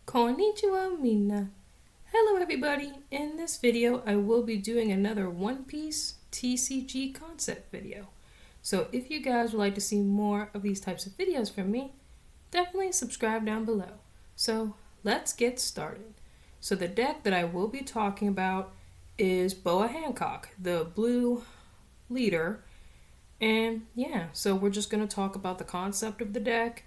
Konnichiwa minna. Hello everybody. In this video I will be doing another One Piece TCG concept video. So if you guys would like to see more of these types of videos from me, definitely subscribe down below. So let's get started. So the deck that I will be talking about is Boa Hancock, the blue leader. And yeah, so we're just going to talk about the concept of the deck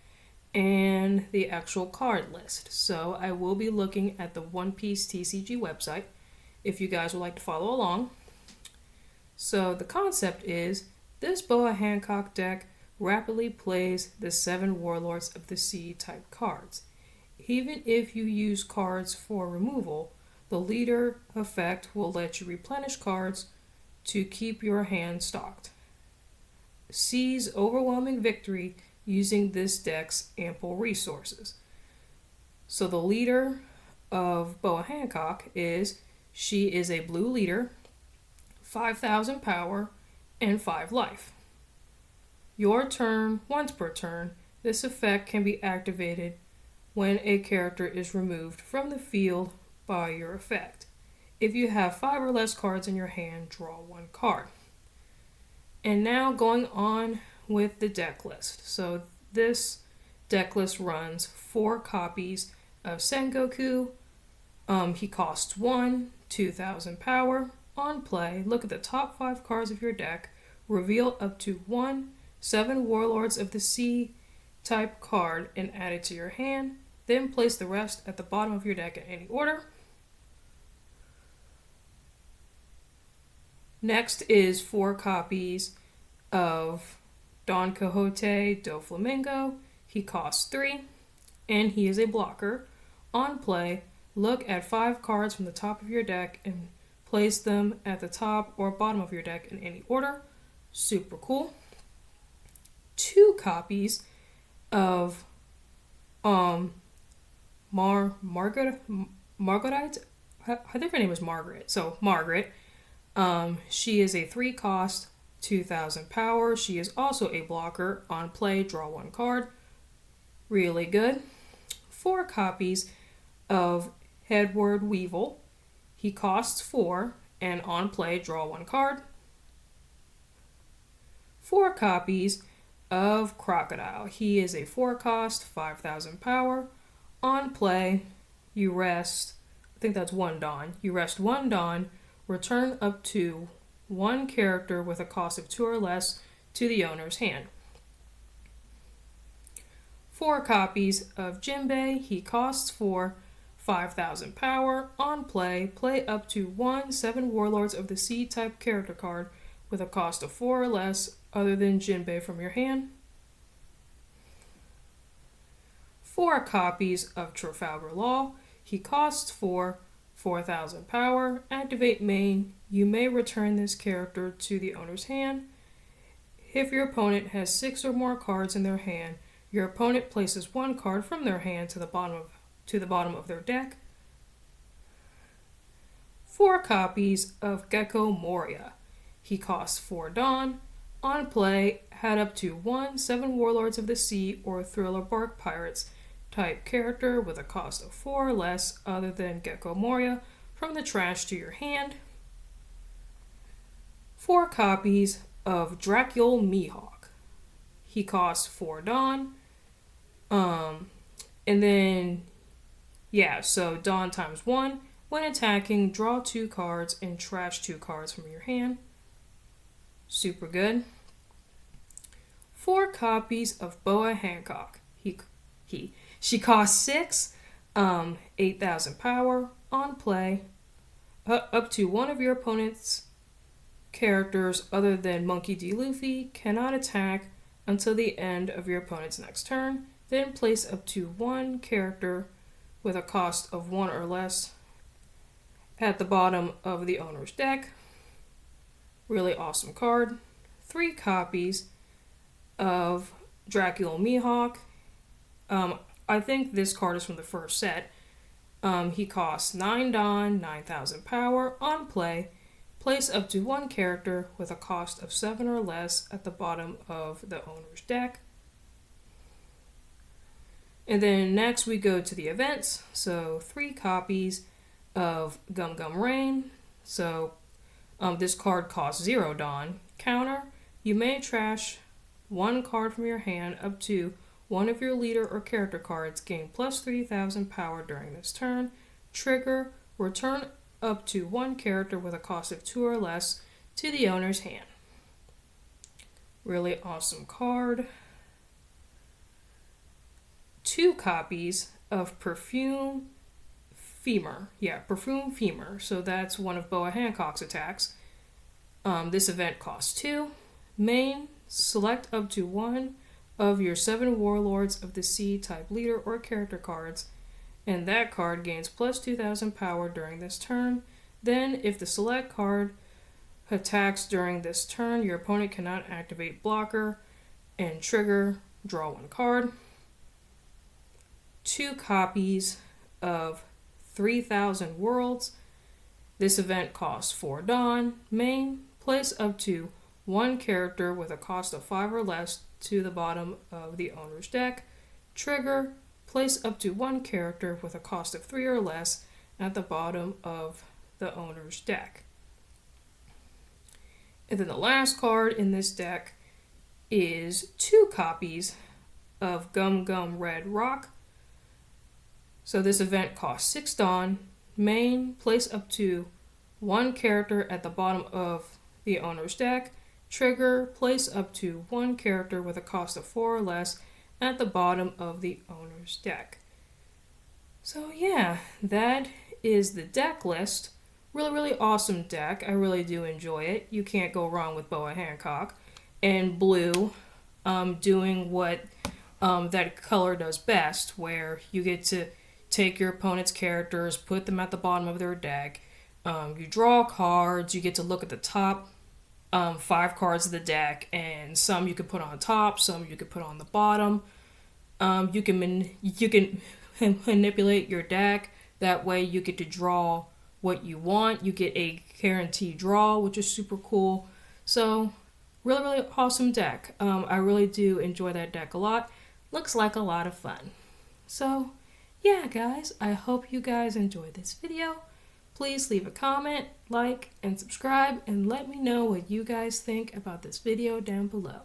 and the actual card list. So I will be looking at the One Piece TCG website if you guys would like to follow along. So the concept is this Boa Hancock deck rapidly plays the 7 Warlords of the Sea type cards. Even if you use cards for removal, the leader effect will let you replenish cards to keep your hand stocked. Seize overwhelming victory using this deck's ample resources. So the leader of Boa Hancock she is a blue leader, 5,000 power, and 5 life. Your turn, once per turn, this effect can be activated when a character is removed from the field by your effect. If you have 5 or less cards in your hand, draw 1 card. And now going on with the deck list. So this deck list runs 4 copies of Sengoku. He costs 1, 2,000 power. On play, look at the top 5 cards of your deck. Reveal up to 1 7 Warlords of the Sea type card and add it to your hand. Then place the rest at the bottom of your deck in any order. Next is 4 copies of Don Quixote do Flamengo. He costs 3, and he is a blocker. On play, look at 5 cards from the top of your deck and place them at the top or bottom of your deck in any order. Super cool. 2 copies of Margaret. I think her name is Margaret. So Margaret. She is a 3 cost, 2,000 power. She is also a blocker. On play, draw 1 card. Really good. 4 copies of Hedward Weevil. He costs 4, and on play, draw 1 card. 4 copies of Crocodile. He is a 4 cost, 5,000 power. On play, you rest, I think that's 1 Dawn. You rest 1 Dawn, return up to 1 character with a cost of 2 or less to the owner's hand. 4 copies of Jinbei. He costs 4, 5,000 power. On play, play up to 1 7 Warlords of the Sea type character card with a cost of 4 or less other than Jinbei from your hand. 4 copies of Trafalgar Law. He costs 4, 4,000 power. Activate main. You may return this character to the owner's hand. If your opponent has 6 or more cards in their hand, your opponent places 1 card from their hand to the bottom of their deck. 4 copies of Gecko Moria. He costs 4 Dawn. On play, add up to 1 7 Warlords of the Sea or Thriller Bark Pirates type character with a cost of 4 or less other than Gecko Moria from the trash to your hand. 4 copies of Dracul Mihawk. He costs 4 Dawn. And then, so Dawn times 1. When attacking, draw 2 cards and trash 2 cards from your hand. Super good. 4 copies of Boa Hancock. She costs 6, 8,000 power. On play, up to 1 of your opponent's characters other than Monkey D. Luffy cannot attack until the end of your opponent's next turn. Then place up to 1 character with a cost of 1 or less at the bottom of the owner's deck. Really awesome card. 3 copies of Dracul Mihawk. I think this card is from the first set. He costs 9 Dawn, 9,000 power. On play, place up to 1 character with a cost of 7 or less at the bottom of the owner's deck. And then next we go to the events. So 3 copies of Gum Gum Rain. So this card costs 0 Dawn. Counter, you may trash 1 card from your hand up to one of your leader or character cards. Gain plus 3,000 power during this turn. Trigger, return up to 1 character with a cost of 2 or less to the owner's hand. Really awesome card. 2 copies of Perfume Femur. Perfume Femur. So that's one of Boa Hancock's attacks. This event costs 2. Main, select up to 1 of your 7 Warlords of the Sea type leader or character cards, and that card gains plus 2,000 power during this turn. Then, if the select card attacks during this turn, your opponent cannot activate blocker and trigger, draw 1 card. 2 copies of 3,000 Worlds. This event costs 4 Dawn. Main, place up to 1 character with a cost of 5 or less to the bottom of the owner's deck. Trigger, place up to 1 character with a cost of 3 or less at the bottom of the owner's deck. And then the last card in this deck is 2 copies of Gum Gum Red Rock. So this event costs 6 Dawn. Main, place up to 1 character at the bottom of the owner's deck. Trigger, place up to 1 character with a cost of 4 or less at the bottom of the owner's deck. So yeah, that is the deck list. Really awesome deck. I really do enjoy it. You can't go wrong with Boa Hancock. And blue, doing what that color does best, where you get to take your opponent's characters, put them at the bottom of their deck. You draw cards, you get to look at the top 5 cards of the deck, and some you can put on top, some you can put on the bottom. You can manipulate your deck. That way you get to draw what you want. You get a guaranteed draw, which is super cool. So really awesome deck. I really do enjoy that deck a lot. Looks like a lot of fun. So yeah, guys, I hope you guys enjoyed this video. Please leave a comment, like, and subscribe, and let me know what you guys think about this video down below.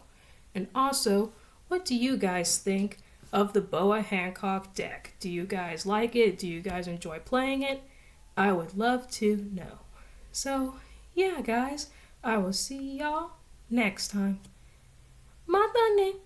And also, what do you guys think of the Boa Hancock deck? Do you guys like it? Do you guys enjoy playing it? I would love to know. So, yeah, guys, I will see y'all next time. Matane!